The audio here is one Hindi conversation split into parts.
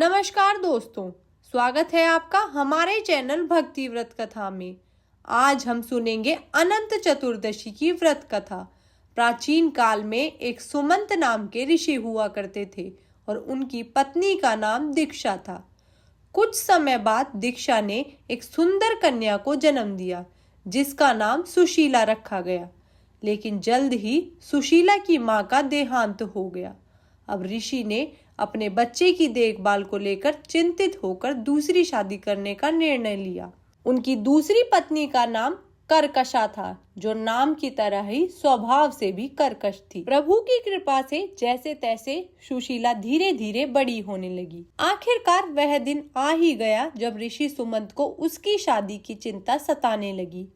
नमस्कार दोस्तों, स्वागत है आपका हमारे चैनल भक्ति व्रत कथा में। आज हम सुनेंगे अनंत चतुर्दशी की व्रत कथा। प्राचीन काल में एक सुमंत नाम के ऋषि हुआ करते थे और उनकी पत्नी का नाम दीक्षा था। कुछ समय बाद दीक्षा ने एक सुंदर कन्या को जन्म दिया जिसका नाम सुशीला रखा गया। लेकिन जल्द ही सुशीला की मां का देहांत हो गया। अब ऋषि ने अपने बच्चे की देखभाल को लेकर चिंतित होकर दूसरी शादी करने का निर्णय लिया। उनकी दूसरी पत्नी का नाम कर्कशा था, जो नाम की तरह ही स्वभाव से भी कर्कश थी। प्रभु की कृपा से जैसे तैसे सुशीला धीरे धीरे बड़ी होने लगी। आखिरकार वह दिन आ ही गया जब ऋषि सुमंत को उसकी शादी की चिंता सताने लगी।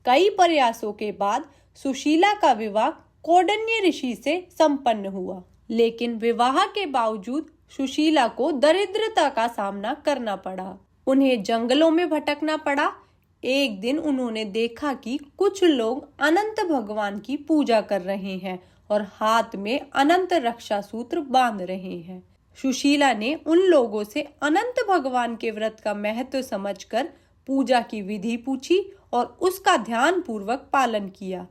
कई प्रयासों के बाद सुशीला का विवाह कौंडिन्य ऋषि से संपन्न हुआ, लेकिन विवाह के बावजूद सुशीला को दरिद्रता का सामना करना पड़ा। उन्हें जंगलों में भटकना पड़ा। एक दिन उन्होंने देखा कि कुछ लोग अनंत भगवान की पूजा कर रहे हैं और हाथ में अनंत रक्षा सूत्र बांध रहे हैं। सुशीला ने उन लोगों से अनंत भगवान के व्रत का महत्व समझकर पूजा की विधि पूछी और उसका ध्यान पूर्वक पालन किया।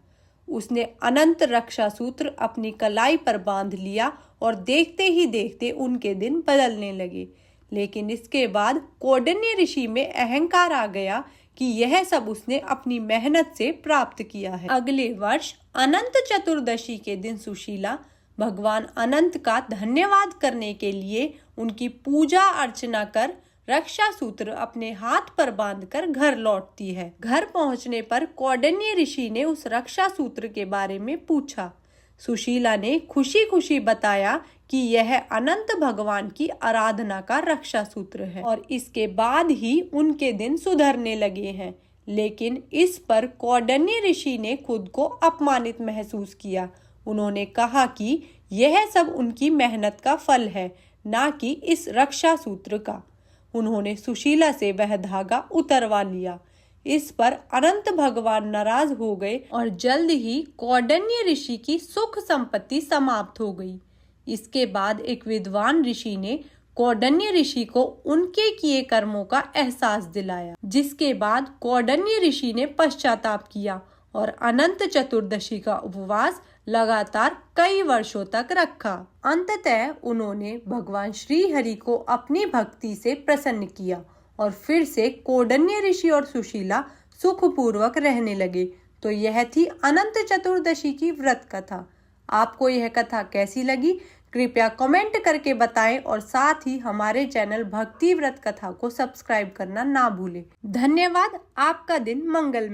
उसने अनंत रक्षा सूत्र अपनी कलाई पर बांध लिया और देखते ही देखते उनके दिन बदलने लगे। लेकिन इसके बाद कौंडिन्य ऋषि में अहंकार आ गया कि यह सब उसने अपनी मेहनत से प्राप्त किया है। अगले वर्ष अनंत चतुर्दशी के दिन सुशीला भगवान अनंत का धन्यवाद करने के लिए उनकी पूजा अर्चना कर रक्षा सूत्र अपने हाथ पर बांधकर घर लौटती है। घर पहुंचने पर कौंडिन्य ऋषि ने उस रक्षा सूत्र के बारे में पूछा। सुशीला ने खुशी खुशी बताया कि यह अनंत भगवान की आराधना का रक्षा सूत्र है और इसके बाद ही उनके दिन सुधरने लगे हैं। लेकिन इस पर कौंडिन्य ऋषि ने खुद को अपमानित महसूस किया। उन्होंने कहा कि यह सब उनकी मेहनत का फल है, ना कि इस रक्षा सूत्र का। उन्होंने सुशीला से वह धागा उतरवा लिया। इस पर अनंत भगवान नाराज हो गए और जल्द ही कौंडिन्य ऋषि की सुख संपत्ति समाप्त हो गई। इसके बाद एक विद्वान ऋषि ने कौंडिन्य ऋषि को उनके किए कर्मों का एहसास दिलाया, जिसके बाद कौंडिन्य ऋषि ने पश्चाताप किया और अनंत चतुर्दशी का उपवास लगातार कई वर्षों तक रखा। अंततः उन्होंने भगवान श्री हरि को अपनी भक्ति से प्रसन्न किया और फिर से कौंडिन्य ऋषि और सुशीला सुखपूर्वक रहने लगे। तो यह थी अनंत चतुर्दशी की व्रत कथा। आपको यह कथा कैसी लगी? कृपया कमेंट करके बताएं और साथ ही हमारे चैनल भक्ति व्रत कथा को सब्सक्राइब करना ना भूलें। धन्यवाद। आपका दिन मंगलमय।